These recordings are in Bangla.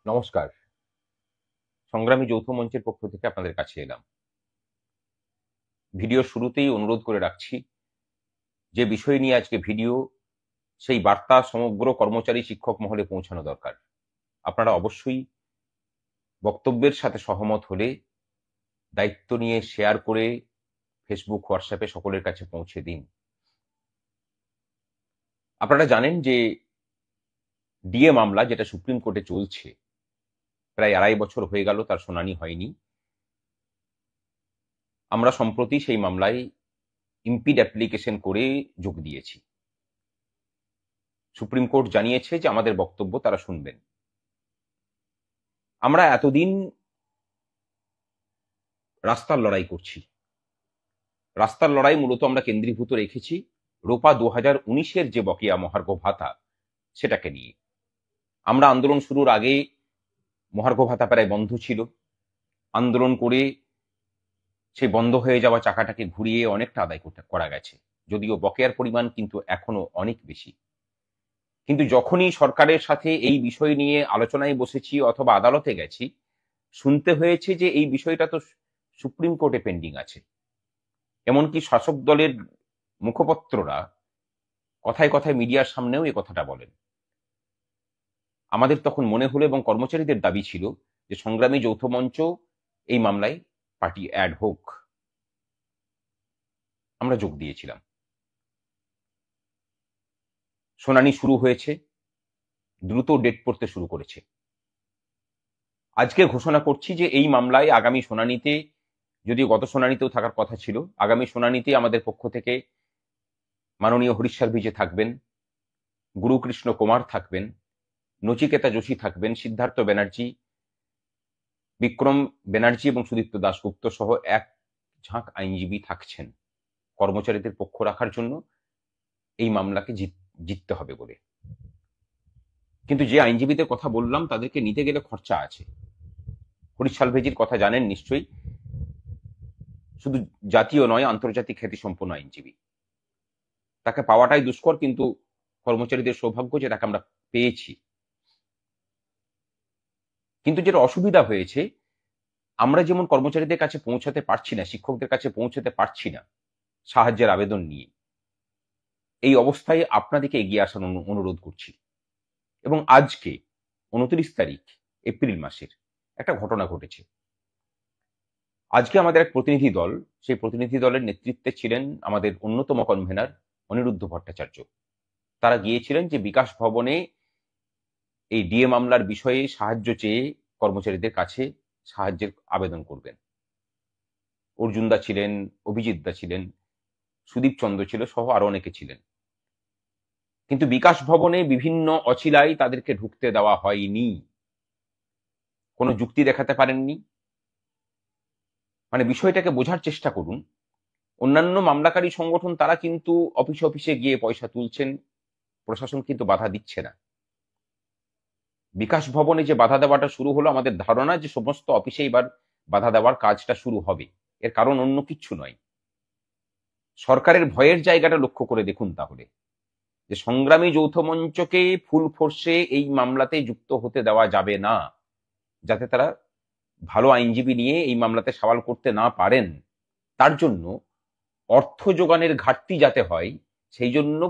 নমস্কার। সংগ্রামী যৌথ মঞ্চের পক্ষ থেকে আপনাদের কাছে এলাম। ভিডিওর শুরুতেই অনুরোধ করে রাখছি, যে বিষয় নিয়ে আজকে ভিডিও, সেই বার্তা সমগ্র কর্মচারী শিক্ষক মহলে পৌঁছানো দরকার। আপনারা অবশ্যই বক্তব্যের সাথে সহমত হলে দায়িত্ব নিয়ে শেয়ার করে ফেসবুক, হোয়াটসঅ্যাপে সকলের কাছে পৌঁছে দিন। আপনারা জানেন যে ডিএ মামলা, যেটা সুপ্রিম কোর্টে চলছে, প্রায় 2.5 বছর হয়ে গেল, তার শুনানি হয়নি। আমরা সম্প্রতি সেই মামলায় ইম্পিড অ্যাপ্লিকেশন করে যোগ দিয়েছি। সুপ্রিম কোর্ট জানিয়েছে যে আমাদের বক্তব্য তারা শুনবেন। আমরা এতদিন রাস্তার লড়াই করছি। রাস্তার লড়াই মূলত আমরা কেন্দ্রীভূত রেখেছি রোপা 2019-এর যে বকেয়া মহার্ঘ ভাতা, সেটাকে নিয়ে। আমরা আন্দোলন শুরুর আগে মহার্ঘ ভাতা প্রায় বন্ধ ছিল। আন্দোলন করে সেই বন্ধ হয়ে যাওয়া চাকাটাকে ঘুরিয়ে অনেকটা আদায় করা গেছে, যদিও বকেয়ার পরিমাণ কিন্তু এখনো অনেক বেশি। কিন্তু যখনই সরকারের সাথে এই বিষয় নিয়ে আলোচনায় বসেছি অথবা আদালতে গেছি, শুনতে হয়েছে যে এই বিষয়টা তো সুপ্রিম কোর্টে পেন্ডিং আছে। এমনকি শাসক দলের মুখপত্ররা কথায় কথায় মিডিয়ার সামনেও এই কথাটা বলেন। আমাদের তখন মনে হলো এবং কর্মচারীদের দাবি ছিল যে সংগ্রামী যৌথ মঞ্চ এই মামলায় পার্টি অ্যাড হোক। আমরা যোগ দিয়েছিলাম। শুনানি শুরু হয়েছে, দ্রুত ডেট পড়তে শুরু করেছে। আজকে ঘোষণা করছি যে এই মামলায় আগামী শুনানিতে, যদিও গত শুনানিতেও থাকার কথা ছিল, আগামী শুনানিতে আমাদের পক্ষ থেকে মাননীয় হরিশ সালভিজে থাকবেন, গুরুকৃষ্ণ কুমার থাকবেন, নচিকেতা যোশী থাকবেন, সিদ্ধার্থ ব্যানার্জি, বিক্রম ব্যানার্জি এবং সুদীপ্ত দাশগুপ্ত সহ এক ঝাঁক আইনজীবী থাকছেন কর্মচারীদের পক্ষ রাখার জন্য, এই মামলাকে জিততে হবে বলে। কিন্তু যে আইনজীবীদের কথা বললাম, তাদেরকে নিতে গেলে খরচা আছে। হরিশ সালভেজির কথা জানেন নিশ্চয়ই, শুধু জাতীয় নয়, আন্তর্জাতিক খ্যাতিসম্পন্ন আইনজীবী। তাকে পাওয়াটাই দুষ্কর, কিন্তু কর্মচারীদের সৌভাগ্য যে তাকে আমরা পেয়েছি। কিন্তু যেটা অসুবিধা হয়েছে, আমরা যেমন কর্মচারীদের কাছে পৌঁছাতে পারছি না, শিক্ষকদের কাছে পৌঁছাতে পারছি না সাহায্যের আবেদন নিয়ে, এই অবস্থায় আপনাদেরকে এগিয়ে আসার অনুরোধ করছি। এবং আজকে 29 তারিখ এপ্রিল মাসের একটা ঘটনা ঘটেছে। আজকে আমাদের এক প্রতিনিধি দল, সেই প্রতিনিধি দলের নেতৃত্বে ছিলেন আমাদের অন্যতম কনভেনার অনিরুদ্ধ ভট্টাচার্য। তারা গিয়েছিলেন যে বিকাশ ভবনে এই ডিএ মামলার বিষয়ে সাহায্য চেয়ে কর্মচারীদের কাছে সাহায্যের আবেদন করবেন। অর্জুন দা ছিলেন, অভিজিৎ দা ছিলেন, সুদীপ চন্দ্র ছিল, সহ আরো অনেকে ছিলেন। কিন্তু বিকাশ ভবনে বিভিন্ন অছিলায় তাদেরকে ঢুকতে দেওয়া হয়নি। কোনো যুক্তি দেখাতে পারেননি। মানে বিষয়টাকে বোঝার চেষ্টা করুন। অন্যান্য মামলাকারী সংগঠন তারা কিন্তু অফিসে অফিসে গিয়ে পয়সা তুলছেন, প্রশাসন কিন্তু বাধা দিচ্ছে না। বিকাশ ভবনে যে বাধা দেওয়াটা শুরু হলো, আমাদের ধারণা যে সমস্ত অফিসে এবার বাধা দেওয়ার কাজটা শুরু হবে। এর কারণ অন্য কিচ্ছু নয়। সরকারের ভয়ের জায়গাটা লক্ষ্য করে দেখুন তাহলে, যে সংগ্রামী যৌথ মঞ্চকে ফুল ফোর্সে এই মামলাতে যুক্ত হতে দেওয়া যাবে না, যাতে তারা ভালো আইনজীবী নিয়ে এই মামলাতে সওয়াল করতে না পারেন। তার জন্য অর্থ যোগানের ঘাটতি যাতে হয়, সেই জন্য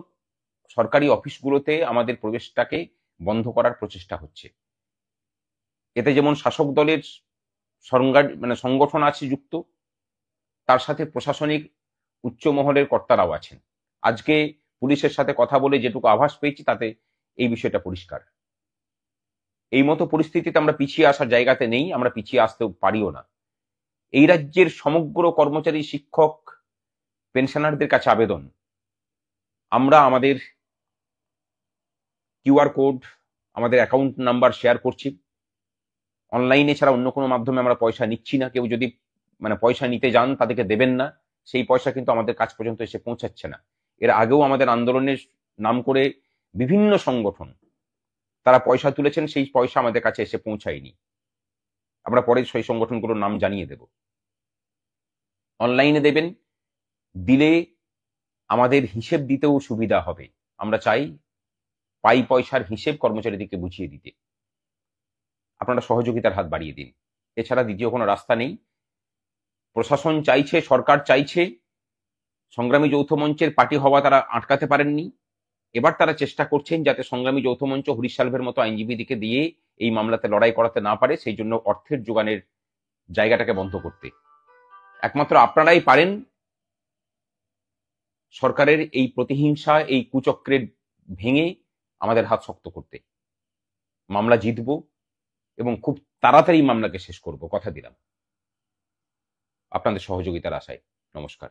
সরকারি অফিসগুলোতে আমাদের প্রবেশটাকে বন্ধ করার প্রচেষ্টা হচ্ছে। এতে যেমন শাসক দলের সংগঠন আছে যুক্ত, তার সাথে প্রশাসনিক উচ্চ মহলের কর্তারাও আছেন। আজকে পুলিশের সাথে কথা বলে যেটুকু আভাস পেয়েছি, তাতে এই বিষয়টা পরিষ্কার। এই মতো পরিস্থিতিতে আমরা পিছিয়ে আসার জায়গাতে নেই, আমরা পিছিয়ে আসতেও পারিও না। এই রাজ্যের সমগ্র কর্মচারী, শিক্ষক, পেনশনারদের কাছে আবেদন, আমরা আমাদের কিউআর কোড, আমাদের অ্যাকাউন্ট নাম্বার শেয়ার করছি। অনলাইনে ছাড়া অন্য কোনো মাধ্যমে আমরা পয়সা নিচ্ছি না। কেউ যদি পয়সা নিতে যান, তাদেরকে দেবেন না। সেই পয়সা কিন্তু আমাদের কাছ পর্যন্ত এসে পৌঁছাচ্ছে না। এর আগেও আমাদের আন্দোলনের নাম করে বিভিন্ন সংগঠন তারা পয়সা তুলেছেন, সেই পয়সা আমাদের কাছে এসে পৌঁছায়নি। আমরা পরে সেই সংগঠনগুলোর নাম জানিয়ে দেব। অনলাইনে দেবেন, দিলে আমাদের হিসেব দিতেও সুবিধা হবে। আমরা চাই পাই পয়সার হিসেব কর্মচারীদেরকে বুঝিয়ে দিতে। আপনারা সহযোগিতার হাত বাড়িয়ে দিন। এছাড়া দ্বিতীয় কোনো রাস্তা নেই। প্রশাসন চাইছে, সরকার চাইছে, সংগ্রামী যৌথ মঞ্চের পার্টি হওয়া তারা আটকাতে পারেননি। এবার তারা চেষ্টা করছেন যাতে সংগ্রামী যৌথ মঞ্চ হরিশ সালভের মতো আইনজীবীদিকে দিয়ে এই মামলাতে লড়াই করাতে না পারে, সেই জন্য অর্থের যোগানের জায়গাটাকে বন্ধ করতে। একমাত্র আপনারাই পারেন সরকারের এই প্রতিহিংসা, এই কুচক্রের ভেঙে আমাদের হাত শক্ত করতে। মামলা জিতব এবং খুব তাড়াতাড়ি মামলাকে শেষ করব, কথা দিলাম, আপনাদের সহযোগিতার আশায়। নমস্কার।